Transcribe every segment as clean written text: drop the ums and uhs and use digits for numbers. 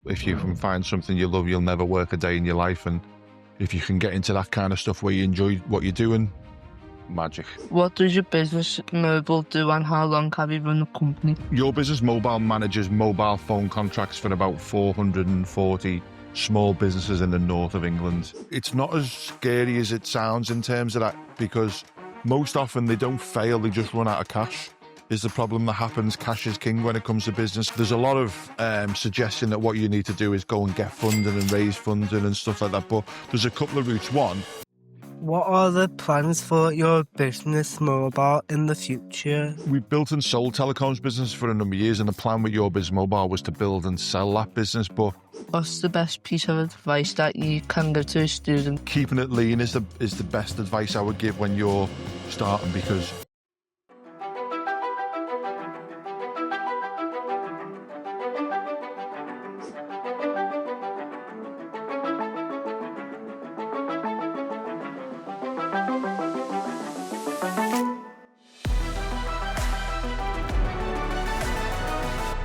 If you can find something you love, you'll never work a day in your life. And if you can get into that kind of stuff where you enjoy what you're doing, magic. What does your business mobile do, and how long have you run the company? Your Business Mobile manages mobile phone contracts for about 440 small businesses in the north of England. It's not as scary as it sounds in terms of that, because most often they don't fail, they just run out of cash. Is the problem that happens. Cash is king when it comes to business. There's a lot of suggestion that what you need to do is go and get funding and raise funding and stuff like that, but there's a couple of routes. One, what are the plans for your business mobile in the future? we built and sold telecoms business for a number of years, and the plan with Your Business Mobile was to build and sell that business, but What's the best piece of advice that you can give to a student? keeping it lean is the best advice I would give when you're starting, because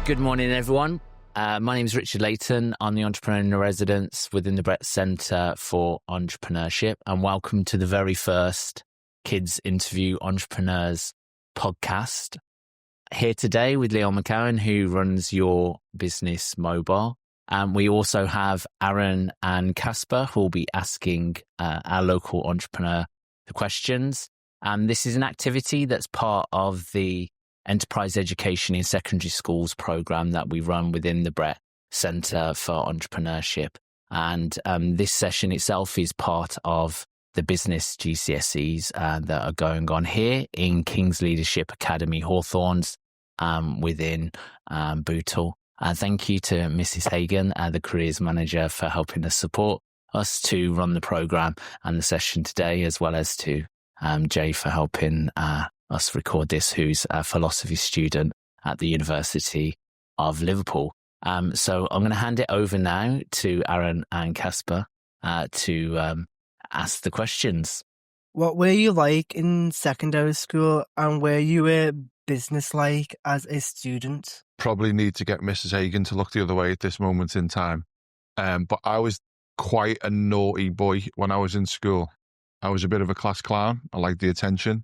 Good morning, everyone. My name is Richard Leighton. I'm the Entrepreneur in Residence within the Brett Centre for Entrepreneurship, and welcome to the very first Kids Interview Entrepreneurs podcast. Here today with Leon McCowan, who runs Your Business Mobile. And we also have Aaron and Casper, who will be asking our local entrepreneur the questions. This is an activity that's part of the Enterprise Education in Secondary Schools program that we run within the Brett Centre for Entrepreneurship. And this session itself is part of the business GCSEs that are going on here in King's Leadership Academy, Hawthorns, within Bootle. Thank you to Mrs. Hagan, the careers manager, for helping us support us to run the program and the session today, as well as to Jay for helping us record this, who's a philosophy student at the University of Liverpool. So I'm going to hand it over now to Aaron and Casper to ask the questions. What were you like in secondary school, and were you a business-like as a student? probably need to get Mrs. Hagan to look the other way at this moment in time. But I was quite a naughty boy when I was in school. I was a bit of a class clown. I liked the attention.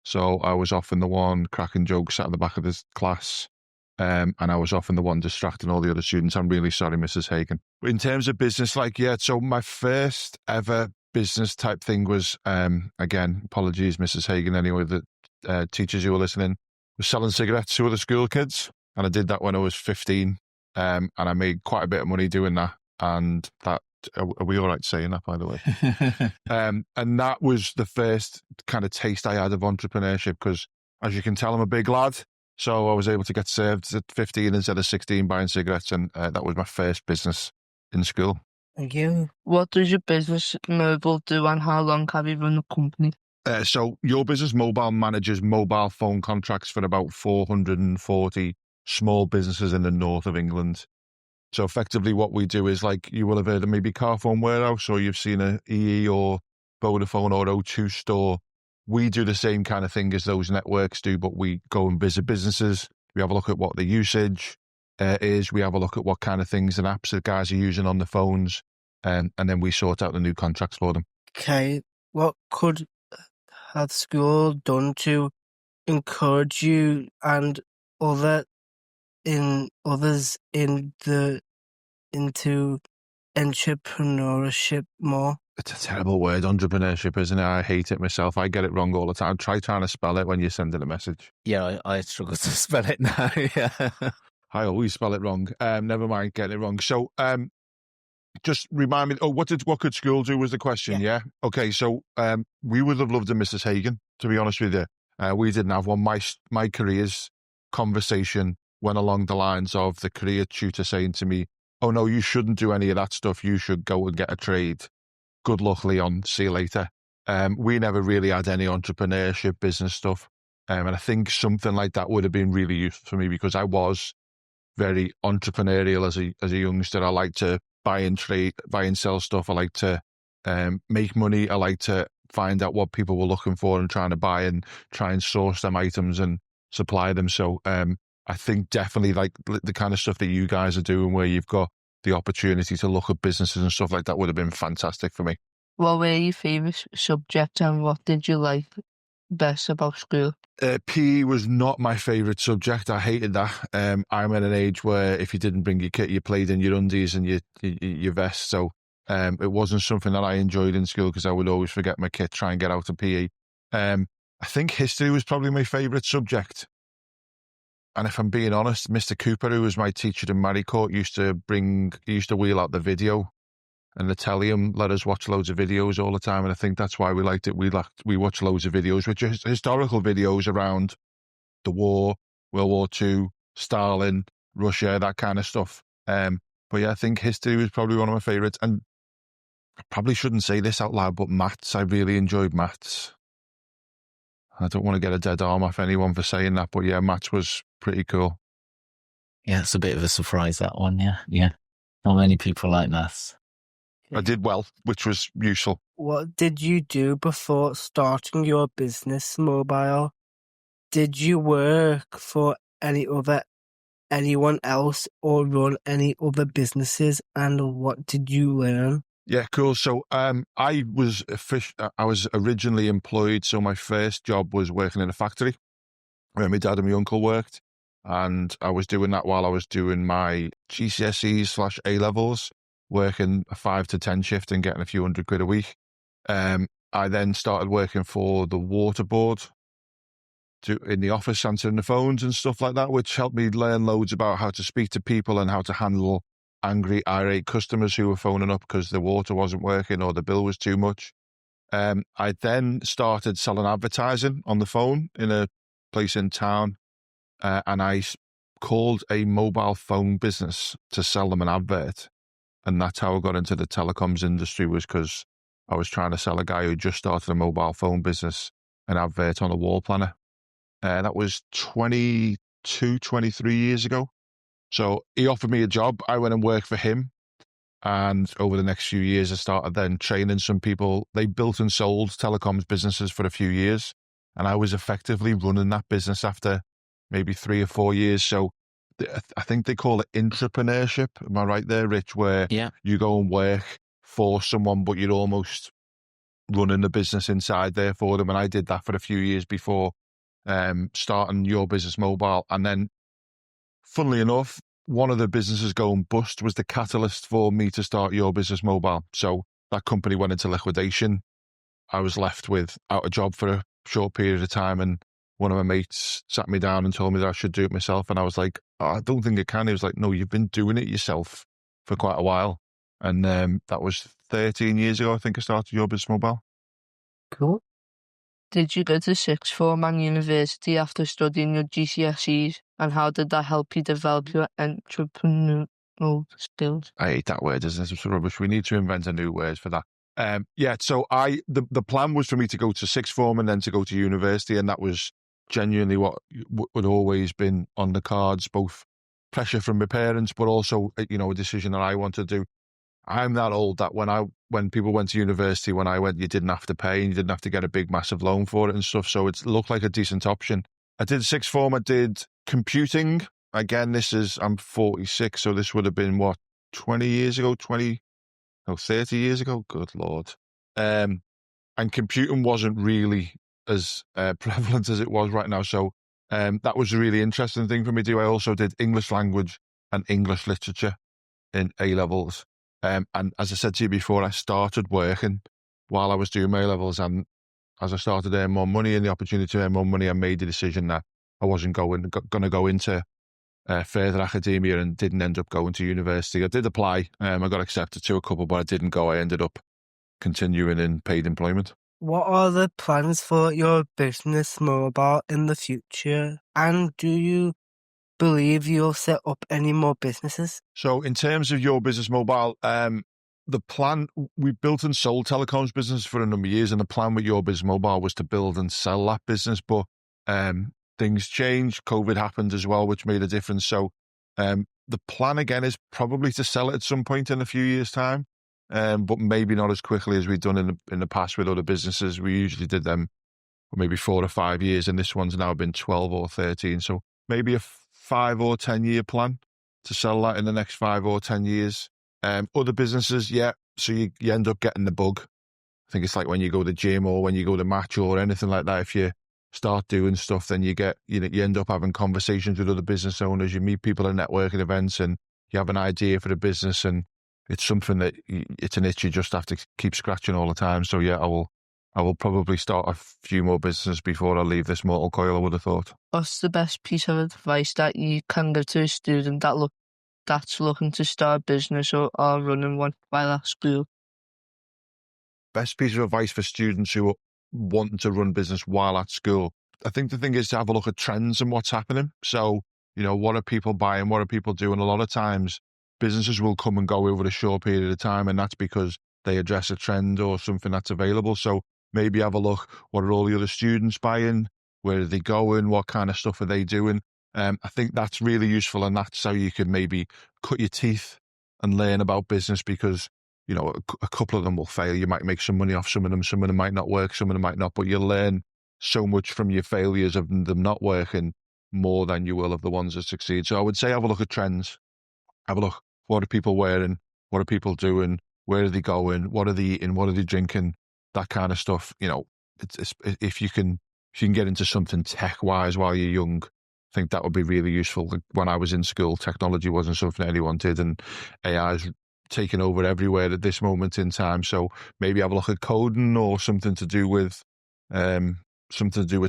So I was often the one cracking jokes at the back of this class. And I was often the one distracting all the other students. I'm really sorry, Mrs. Hagan. In terms of business, so my first ever business type thing was, again, apologies, Mrs. Hagan, anyway, the teachers who were listening, was selling cigarettes to other school kids. And I did that when I was 15. And I made quite a bit of money doing that. And that, are we all right saying that, by the way? And that was the first kind of taste I had of entrepreneurship, because as you can tell, I'm a big lad. So I was able to get served at 15 instead of 16 buying cigarettes. And that was my first business in school. Thank you. What does your business mobile do, and how long have you run the company? So Your Business Mobile manages mobile phone contracts for about 440 small businesses in the north of England. So effectively what we do is, like, you will have heard of maybe Carphone Warehouse, or you've seen a EE or Vodafone or O2 store. We do the same kind of thing as those networks do, but we go and visit businesses. We have a look at what the usage is. We have a look at what kind of things and apps the guys are using on the phones. And then we sort out the new contracts for them. Okay, what could have school done to encourage you and others into entrepreneurship more? It's a terrible word, entrepreneurship, isn't it? I hate it myself. I get it wrong all the time. Try trying to spell it when you're sending a message. Yeah, I struggle to spell it now. Yeah. I always spell it wrong. Never mind getting it wrong. So just remind me, what could school do was the question, yeah? Okay, so we would have loved a Mrs. Hagan, to be honest with you. We didn't have one. My careers conversation went along the lines of the career tutor saying to me, oh no, you shouldn't do any of that stuff. You should go and get a trade. Good luck, Leon. See you later. We never really had any entrepreneurship business stuff. And I think something like that would have been really useful for me, because I was very entrepreneurial as a youngster. I like to buy and sell stuff. I like to make money. I like to find out what people were looking for and trying to buy, and try and source them items and supply them. So I think definitely like the kind of stuff that you guys are doing, where you've got the opportunity to look at businesses and stuff like that would have been fantastic for me. What were your favourite subject and what did you like best about school? PE was not my favourite subject. I hated that. I'm at an age where if you didn't bring your kit, you played in your undies and your vest. So it wasn't something that I enjoyed in school because I would always forget my kit, try and get out of PE. I think history was probably my favourite subject. And if I'm being honest, Mr. Cooper, who was my teacher in Maricourt, used to wheel out the video and the telly and let us watch loads of videos all the time. And I think that's why we liked it. We watched loads of videos, which are historical videos around the war, World War II, Stalin, Russia, that kind of stuff. But yeah, I think history was probably one of my favourites. And I probably shouldn't say this out loud, but maths, I really enjoyed maths. I don't want to get a dead arm off anyone for saying that, but yeah, maths was pretty cool. Yeah, it's a bit of a surprise, that one. Yeah. Not many people like maths. I did well, which was useful. What did you do before starting your business, Mobile? Did you work for anyone else or run any other businesses, and what did you learn? Yeah, cool. So I was originally employed. So my first job was working in a factory where my dad and my uncle worked. And I was doing that while I was doing my GCSEs/A levels, working a 5 to 10 shift and getting a few £100 a week. I then started working for the water board in the office, answering the phones and stuff like that, which helped me learn loads about how to speak to people and how to handle angry, irate customers who were phoning up because the water wasn't working or the bill was too much. I then started selling advertising on the phone in a place in town, and I called a mobile phone business to sell them an advert. And that's how I got into the telecoms industry, was because I was trying to sell a guy who just started a mobile phone business an advert on a wall planner. That was 23 years ago. So he offered me a job. I went and worked for him. And over the next few years, I started then training some people. They built and sold telecoms businesses for a few years. And I was effectively running that business after maybe 3 or 4 years. So I think they call it entrepreneurship. Am I right there, Rich? Where you go and work for someone, but you're almost running the business inside there for them. And I did that for a few years before starting Your Business Mobile. And then, funnily enough, one of the businesses going bust was the catalyst for me to start Your Business Mobile. So that company went into liquidation. I was left without a job for a short period of time, and one of my mates sat me down and told me that I should do it myself. And I was like, oh, I don't think I can. He was like, no, you've been doing it yourself for quite a while. And that was 13 years ago, I think I started Your Business Mobile. Cool. Did you go to sixth form and university after studying your GCSEs, and how did that help you develop your entrepreneurial skills? I hate that word, isn't it? It's rubbish. We need to invent a new word for that. So the plan was for me to go to sixth form and then to go to university, and that was genuinely what would always been on the cards, both pressure from my parents, but also, a decision that I wanted to do. I'm that old that when people went to university, when I went, you didn't have to pay and you didn't have to get a big, massive loan for it and stuff. So it looked like a decent option. I did sixth form. I did computing. Again, I'm 46. So this would have been 20 years ago, 30 years ago. Good Lord. And computing wasn't really as prevalent as it was right now. So that was a really interesting thing for me to do. I also did English language and English literature in A levels. And as I said to you before, I started working while I was doing my A-levels. And as I started to earn more money and the opportunity to earn more money, I made the decision that I wasn't going to go into further academia, and didn't end up going to university. I did apply. I got accepted to a couple, but I didn't go. I ended up continuing in paid employment. What are the plans for Your Business Mobile in the future? And do you believe you'll set up any more businesses? So in terms of Your Business Mobile, the plan, we built and sold telecoms business for a number of years, and the plan with Your Business Mobile was to build and sell that business. But things changed. COVID happened as well, which made a difference. So the plan again is probably to sell it at some point in a few years' time, but maybe not as quickly as we've done in the past with other businesses. We usually did them for maybe 4 or 5 years, and this one's now been 12 or 13. So maybe a 5 or 10 year plan to sell that in the next 5 or 10 years. Other businesses, yeah. So you end up getting the bug. I think it's like when you go to the gym or when you go to match or anything like that. If you start doing stuff, then you end up having conversations with other business owners. You meet people at networking events, and you have an idea for the business, and it's something that it's an itch you just have to keep scratching all the time. So yeah, I will probably start a few more businesses before I leave this mortal coil, I would have thought. What's the best piece of advice that you can give to a student that's looking to start a business or running one while at school? Best piece of advice for students who are wanting to run business while at school. I think the thing is to have a look at trends and what's happening. So, what are people buying? What are people doing? A lot of times businesses will come and go over a short period of time, and that's because they address a trend or something that's available. So maybe have a look, what are all the other students buying? Where are they going? What kind of stuff are they doing? I think that's really useful, and that's how you can maybe cut your teeth and learn about business, because a couple of them will fail. You might make some money off some of them might not work, some of them might not, but you'll learn so much from your failures of them not working more than you will of the ones that succeed. So I would say have a look at trends. Have a look, what are people wearing? What are people doing? Where are they going? What are they eating? What are they drinking? That kind of stuff. If you can get into something tech-wise while you're young, I think that would be really useful. Like when I was in school, technology wasn't something anyone did, and AI's taken over everywhere at this moment in time. So maybe have a look at coding or something to do with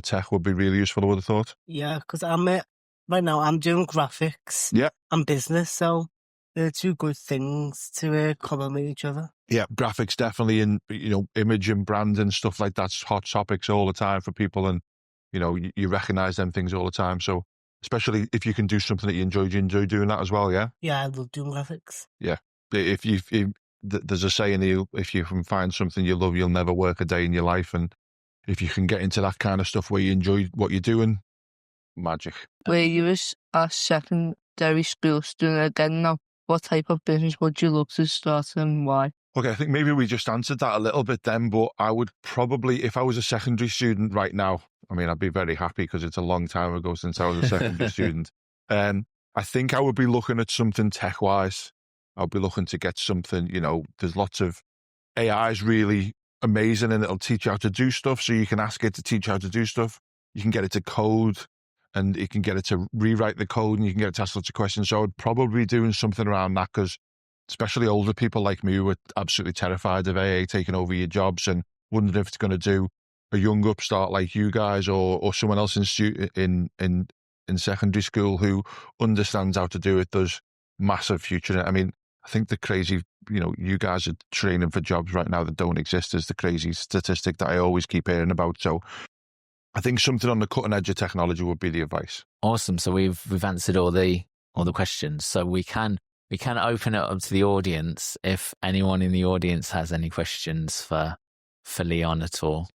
tech would be really useful, I would have thought. Yeah, because right now I'm doing graphics and business, so they're two good things to complement each other. Yeah, graphics definitely, and image and brand and stuff like that's hot topics all the time for people, and you recognize them things all the time. So especially if you can do something that you enjoy doing that as well. Yeah. Yeah, I love doing graphics. Yeah. If there's a saying, if you can find something you love, you'll never work a day in your life. And if you can get into that kind of stuff where you enjoy what you're doing, magic. Where you was a secondary school student again now, what type of business would you look to start and why? Okay, I think maybe we just answered that a little bit then, but I would probably, if I was a secondary student right now, I'd be very happy because it's a long time ago since I was a secondary student. I think I would be looking at something tech-wise. I'll be looking to get something, there's lots of AI is really amazing, and it'll teach you how to do stuff. So you can ask it to teach you how to do stuff. You can get it to code, and you can get it to rewrite the code, and you can get it to ask lots of questions. So I would probably be doing something around that, because especially older people like me who are absolutely terrified of AI taking over your jobs and wondering if it's going to do a young upstart like you guys or someone else in secondary school who understands how to do it. There's massive future. I think the crazy, you guys are training for jobs right now that don't exist is the crazy statistic that I always keep hearing about. So I think something on the cutting edge of technology would be the advice. Awesome. So we've answered all the questions. So we can open it up to the audience if anyone in the audience has any questions for Leon at all.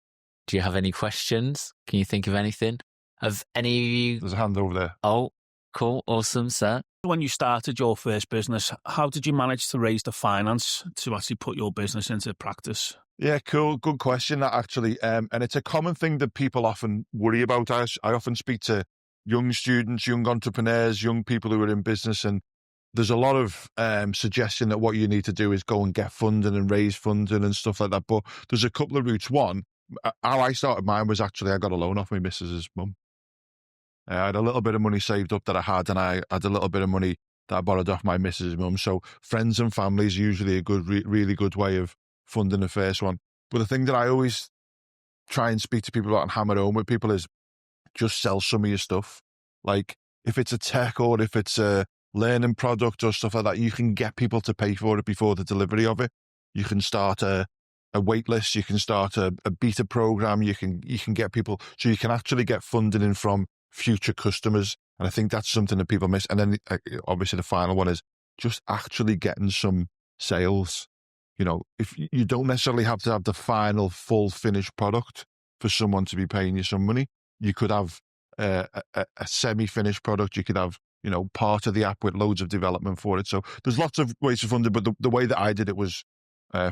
Do you have any questions? Can you think of anything? Of any of you? There's a hand over there. Oh, cool. Awesome, sir. When you started your first business, how did you manage to raise the finance to actually put your business into practice? Yeah, cool. Good question, that actually. And it's a common thing that people often worry about. I often speak to young students, young entrepreneurs, young people who are in business, and there's a lot of suggestion that what you need to do is go and get funding and raise funding and stuff like that. But there's a couple of routes. One, how I started mine was actually I got a loan off my missus's mum. I had a little bit of money saved up that I had, and I had a little bit of money that I borrowed off my missus's mum. So friends and family is usually a good, really good way of funding the first one. But the thing that I always try and speak to people about and hammer home with people is just sell some of your stuff. Like if it's a tech or if it's a learning product or stuff like that, you can get people to pay for it before the delivery of it. You can start a wait list, you can start a beta program, you can get people, so you can actually get funding in from future customers. And I think that's something that people miss. And then obviously the final one is just actually getting some sales. If you don't necessarily have to have the final full finished product for someone to be paying you some money, you could have a semi-finished product. You could have, part of the app with loads of development for it. So there's lots of ways to fund it, but the way that I did it was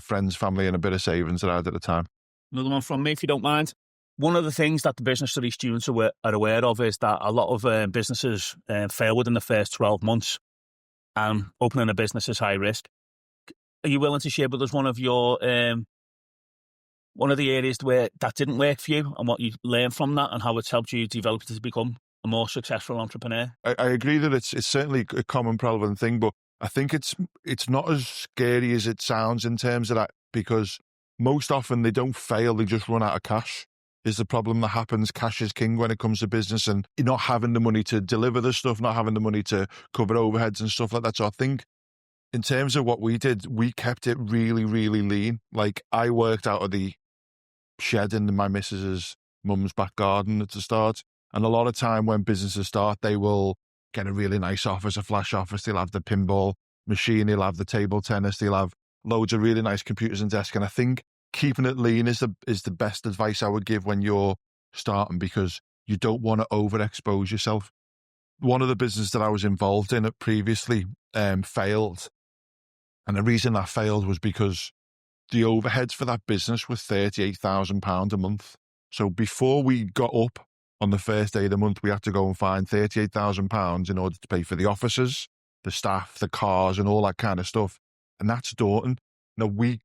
friends, family, and a bit of savings that I had at the time. Another one from me, if you don't mind. One of the things that the business study students are aware of is that a lot of businesses fail within the first 12 months, and opening a business is high risk. are you willing to share with us one of your one of the areas where that didn't work for you and what you learned from that and how it's helped you develop to become a more successful entrepreneur? I agree that it's certainly a common prevalent thing, but I think it's not as scary as it sounds in terms of that, because most often they don't fail, they just run out of cash. Is the problem that happens. Cash is king when it comes to business, and you're not having the money to deliver the stuff, not having the money to cover overheads and stuff like that. So I think in terms of what we did, we kept it really, really lean. Like, I worked out of the shed in my missus's mum's back garden at the start. And a lot of time when businesses start, they will get a really nice office, a flash office. They'll have the pinball machine, they'll have the table tennis, they'll have loads of really nice computers and desks. And I think keeping it lean is the best advice I would give when you're starting, because you don't want to overexpose yourself. One of the businesses that I was involved in previously failed. And the reason that failed was because the overheads for that business were £38,000 a month. So before we got up on the first day of the month, we had to go and find £38,000 in order to pay for the officers, the staff, the cars, and all that kind of stuff. And that's daunting. Now, we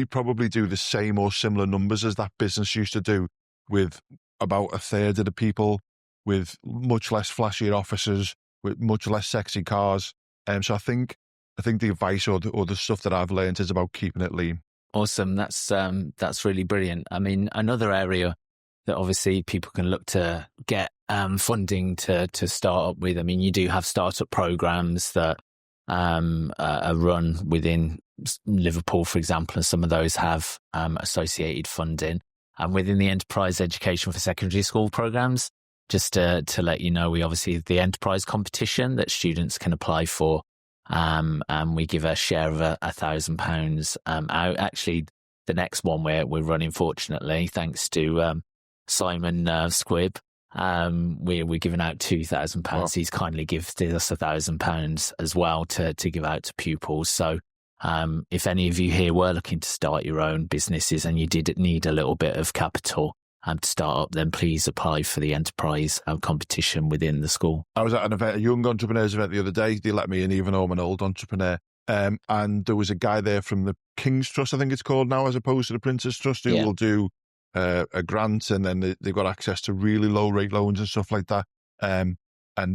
probably do the same or similar numbers as that business used to do, with about a third of the people, with much less flashier offices, with much less sexy cars. So I think the advice or the stuff that I've learned is about keeping it lean. Awesome. That's really brilliant. I mean, another area that obviously people can look to get funding to start up with. I mean, you do have startup programs that are run within Liverpool, for example, and some of those have associated funding. And within the enterprise education for secondary school programs, just to let you know, we obviously have the enterprise competition that students can apply for. And we give a share of £1,000 out. Actually, the next one we're running, fortunately, thanks to Simon Squibb, we're giving out £2,000. Wow. He's kindly gifted us £1,000 as well to give out to pupils. So if any of you here were looking to start your own businesses and you did need a little bit of capital to start up, then please apply for the enterprise competition within the school. I was at an event, a young entrepreneurs event the other day. They let me in, even though I'm an old entrepreneur. And there was a guy there from the King's Trust, I think it's called now, as opposed to the Prince's Trust, who will do a grant, and then they've got access to really low rate loans and stuff like that. And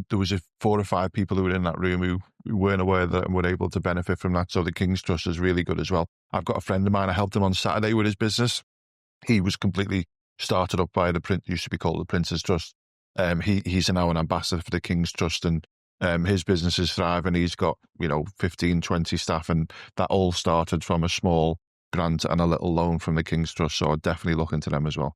there was 4 or 5 people who were in that room who weren't aware that and were able to benefit from that. So the King's Trust is really good as well. I've got a friend of mine, I helped him on Saturday with his business. He was completely started up by used to be called the Prince's Trust. He's now an ambassador for the King's Trust, and his business is thriving. He's got 15, 20 staff, and that all started from a small grant and a little loan from the King's Trust. So I'd definitely look into them as well.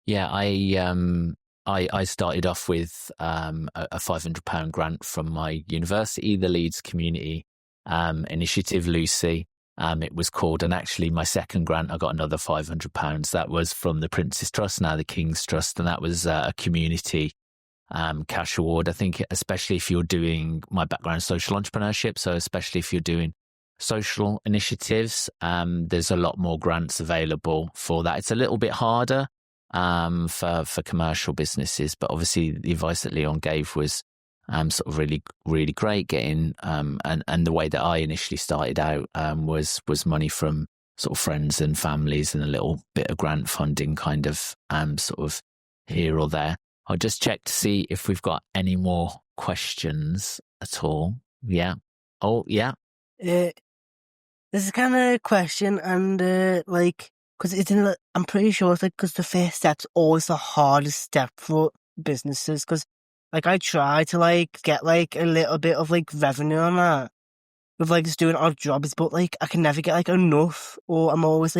Yeah, I started off with a £500 grant from my university, the Leeds Community Initiative, Lucy. It was called, and actually my second grant, I got another £500. That was from the Prince's Trust, now the King's Trust, and that was a community cash award. I think especially if you're doing, my background social entrepreneurship, so especially if you're doing social initiatives, there's a lot more grants available for that. It's a little bit harder for commercial businesses, but obviously the advice that Leon gave was sort of really, really great. Getting and the way that I initially started out was money from sort of friends and families and a little bit of grant funding, kind of sort of here or there. I'll just check to see if we've got any more questions at all. Yeah. Oh, yeah. This is kind of a question, and because I'm pretty sure it's because the first step's always the hardest step for businesses. Because I try to get a little bit of revenue on that with just doing odd jobs, but I can never get enough, or I'm always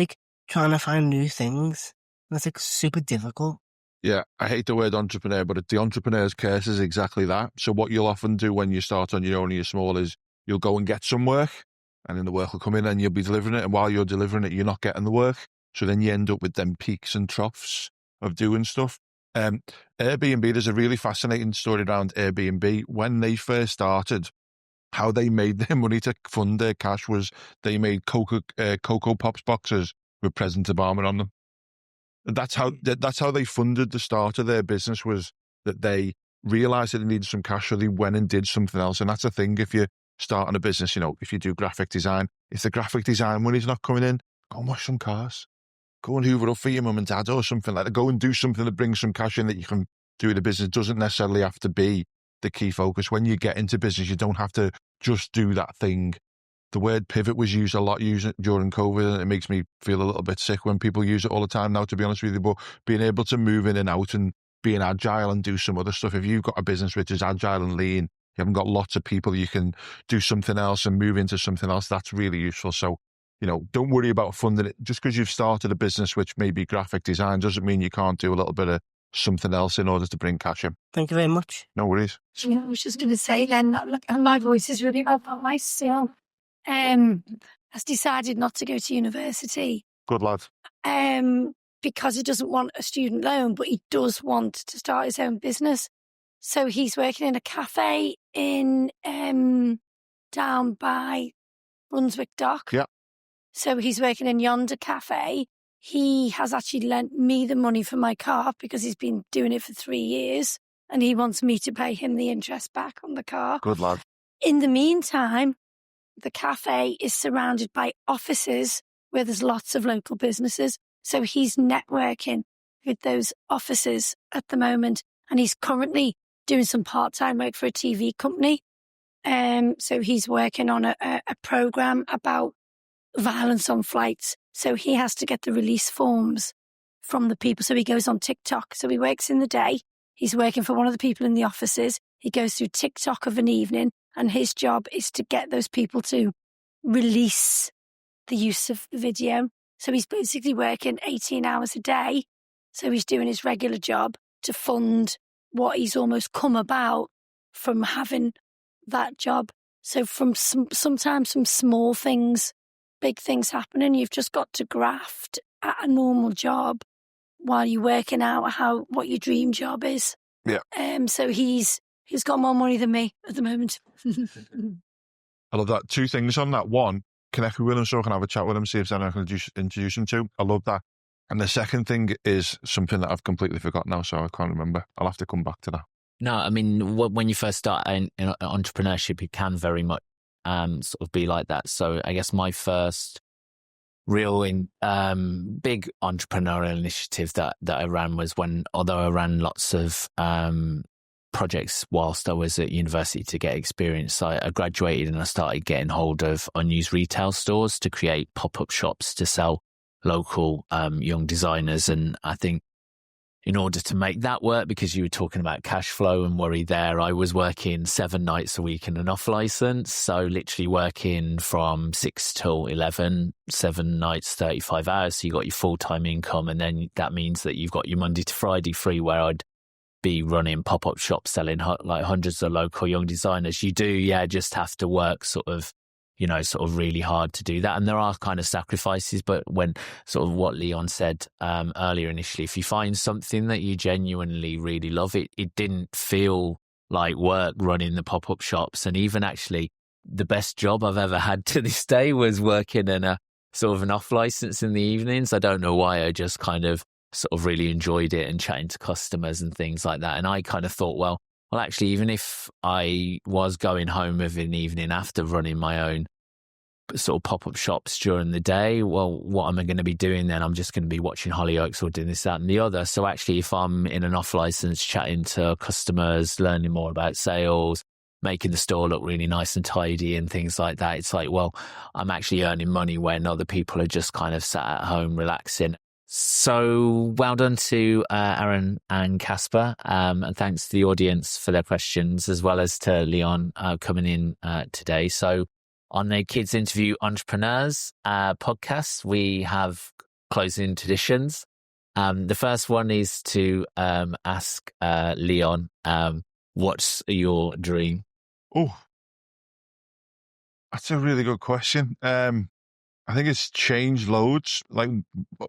trying to find new things, and it's super difficult. Yeah, I hate the word entrepreneur, but the entrepreneur's curse is exactly that. So what you'll often do when you start on your own and you're small is you'll go and get some work, and then the work will come in and you'll be delivering it. And while you're delivering it, you're not getting the work. So then you end up with them peaks and troughs of doing stuff. Airbnb, there's a really fascinating story around Airbnb. When they first started, how they made their money to fund their cash was they made Cocoa Pops boxes with President Obama on them. That's how they funded the start of their business, was that they realized that they needed some cash, so they went and did something else. And that's the thing, if you starting a business, if you do graphic design, if the graphic design money's not coming in, go and wash some cars. Go and hoover up for your mum and dad or something like that. Go and do something that brings some cash in that you can do with the business. It doesn't necessarily have to be the key focus. When you get into business, you don't have to just do that thing. The word pivot was used a lot during COVID, and it makes me feel a little bit sick when people use it all the time now, to be honest with you. But being able to move in and out and being agile and do some other stuff. If you've got a business which is agile and lean, you haven't got lots of people, you can do something else and move into something else. That's really useful. So, don't worry about funding it. Just because you've started a business which may be graphic design doesn't mean you can't do a little bit of something else in order to bring cash in. Thank you very much. No worries. I was just going to say then, look, and my voice is really bad, but my son has decided not to go to university. Good lad. Because he doesn't want a student loan, but he does want to start his own business. So he's working in a cafe in down by Brunswick Dock. Yeah. So he's working in Yonder Cafe. He has actually lent me the money for my car because he's been doing it for 3 years, and he wants me to pay him the interest back on the car. Good lad. In the meantime, the cafe is surrounded by offices where there's lots of local businesses. So he's networking with those offices at the moment, and he's currently doing some part-time work for a TV company. So he's working on a program about violence on flights. So he has to get the release forms from the people. So he goes on TikTok. So he works in the day. He's working for one of the people in the offices. He goes through TikTok of an evening, and his job is to get those people to release the use of the video. So he's basically working 18 hours a day. So he's doing his regular job to fund what he's almost come about from having that job. So from sometimes some small things, big things happening, you've just got to graft at a normal job while you're working out what your dream job is. Yeah. So he's got more money than me at the moment. I love that. 2 things on that. One, connect with him so I can have a chat with him, see if there's anything I can introduce him to. I love that. And the second thing is something that I've completely forgotten now, so I can't remember. I'll have to come back to that. No, I mean, when you first start in entrepreneurship, it can very much sort of be like that. So I guess my first real big entrepreneurial initiative that I ran was although I ran lots of projects whilst I was at university to get experience, I graduated and I started getting hold of unused retail stores to create pop-up shops to sell local young designers. And I think in order to make that work, because you were talking about cash flow and worry there, I was working 7 nights a week in an off license. So literally working from 6 till 11, 7 nights, 35 hours. So you got your full-time income. And then that means that you've got your Monday to Friday free, where I'd be running pop-up shops selling like hundreds of local young designers. You do, just have to work sort of really hard to do that. And there are kind of sacrifices, but when sort of what Leon said earlier initially, if you find something that you genuinely really love, it didn't feel like work running the pop-up shops. And even actually the best job I've ever had to this day was working in a sort of an off license in the evenings. I don't know why, I just kind of sort of really enjoyed it and chatting to customers and things like that. And I kind of thought, well, actually, even if I was going home of an evening after running my own sort of pop-up shops during the day, well, what am I going to be doing then? I'm just going to be watching Hollyoaks or doing this, that and the other. So actually, if I'm in an off license chatting to customers, learning more about sales, making the store look really nice and tidy and things like that, it's like, well, I'm actually earning money when other people are just kind of sat at home relaxing. So well done to Aaron and Casper, and thanks to the audience for their questions, as well as to Leon coming in today. So on the Kids Interview Entrepreneurs podcast, we have closing traditions. The first one is to ask Leon, what's your dream? Oh, that's a really good question. I think it's changed loads. Like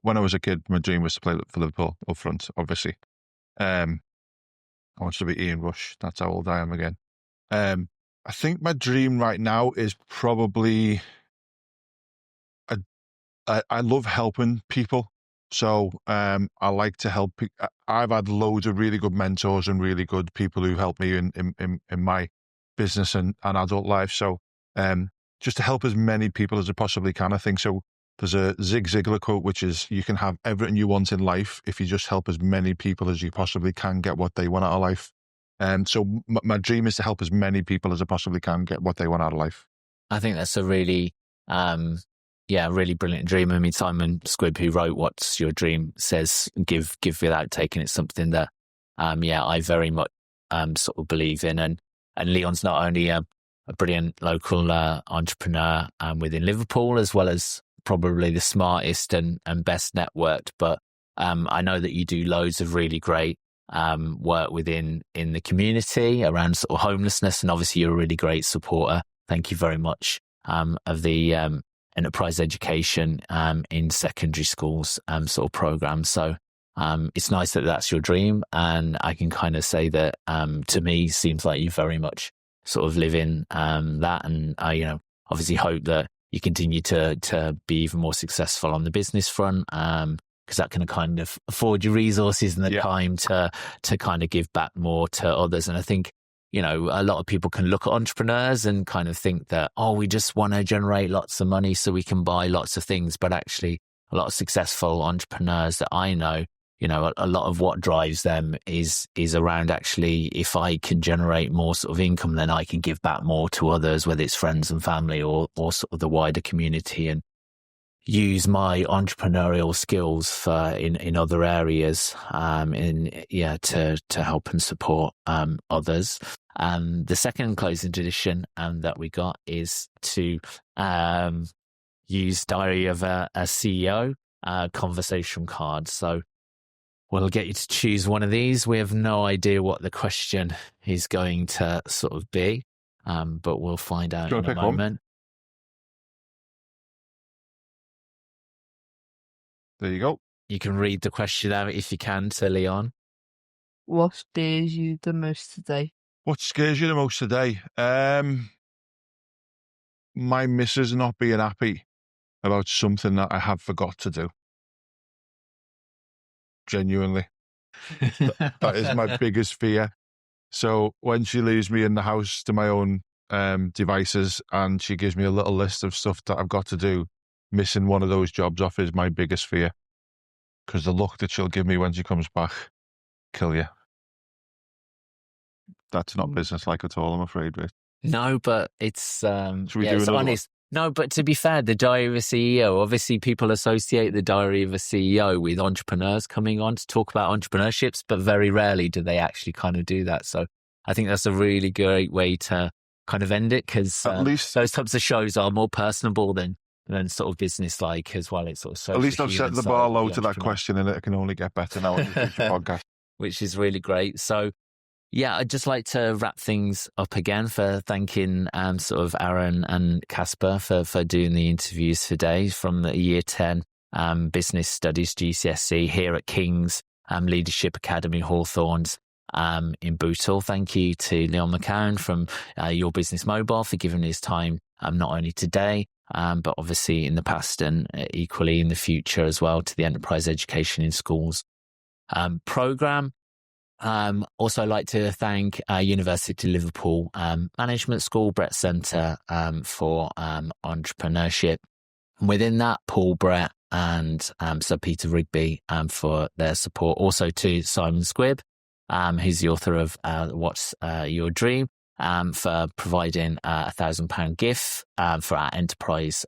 when I was a kid, my dream was to play for Liverpool up front, obviously. I wanted to be Ian Rush. That's how old I am again. I think my dream right now is probably, I love helping people. So I like to help. I've had loads of really good mentors and really good people who helped me in my business and adult life. So just to help as many people as I possibly can, I think. So there's a Zig Ziglar quote, which is, you can have everything you want in life if you just help as many people as you possibly can get what they want out of life. So my dream is to help as many people as I possibly can get what they want out of life. I think that's a really, really brilliant dream. I mean, Simon Squibb, who wrote What's Your Dream, says give without taking. It's something that, I very much sort of believe in. And Leon's not only a brilliant local entrepreneur within Liverpool, as well as probably the smartest and best networked, but I know that you do loads of really great work in the community around sort of homelessness, and obviously you're a really great supporter. Thank you very much of the enterprise education in secondary schools sort of program. So it's nice that that's your dream, and I can kind of say that to me seems like you very much sort of live in that, and I obviously hope that you continue to be even more successful on the business front, because that can kind of afford you resources and the time to kind of give back more to others. And I think, a lot of people can look at entrepreneurs and kind of think that, we just want to generate lots of money so we can buy lots of things. But actually, a lot of successful entrepreneurs that I know, a lot of what drives them is around, actually, if I can generate more sort of income, then I can give back more to others, whether it's friends and family or sort of the wider community, and use my entrepreneurial skills in other areas, to help and support others. The second closing tradition that we got is to use Diary of a CEO conversation card. So we'll get you to choose one of these. We have no idea what the question is going to sort of be, but we'll find out in a moment. There you go. You can read the question out if you can to Leon. What scares you the most today? What scares you the most today? My missus not being happy about something that I have forgot to do. Genuinely. That is my biggest fear. So when she leaves me in the house to my own devices, and she gives me a little list of stuff that I've got to do, missing one of those jobs off is my biggest fear. Because the look that she'll give me when she comes back, kill you. That's not business-like at all, I'm afraid, Rich. No, but it's honest. No, but to be fair, the Diary of a CEO, obviously people associate the Diary of a CEO with entrepreneurs coming on to talk about entrepreneurships, but very rarely do they actually kind of do that. So I think that's a really great way to kind of end it, because at least those types of shows are more personable than sort of business-like as well. It's sort of at least I've set the bar low to that question, and it can only get better now on the future podcast. Which is really great. So yeah, I'd just like to wrap things up again for thanking sort of Aaron and Casper for doing the interviews today from the Year 10 Business Studies GCSE here at King's Leadership Academy Hawthorns in Bootle. Thank you to Leon McCowan from Your Business Mobile for giving his time not only today, but obviously in the past and equally in the future as well, to the Enterprise Education in Schools programme. Also like to thank University of Liverpool Management School, Brett Centre for entrepreneurship. Within that, Paul Brett and Sir Peter Rigby for their support. Also to Simon Squibb, who's the author of What's Your Dream, for providing £1,000 gift for our enterprise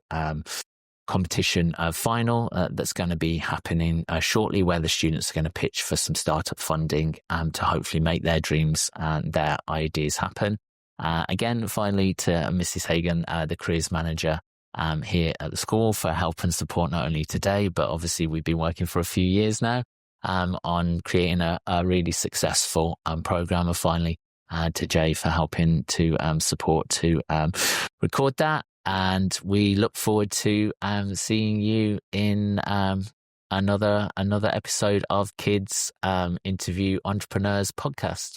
competition final that's going to be happening shortly, where the students are going to pitch for some startup funding to hopefully make their dreams and their ideas happen. Again, finally to Mrs. Hagan, the careers manager here at the school, for help and support not only today, but obviously we've been working for a few years now on creating a really successful program. And finally to Jay for helping to support to record that. And we look forward to seeing you in another episode of Kids Interview Entrepreneurs podcast.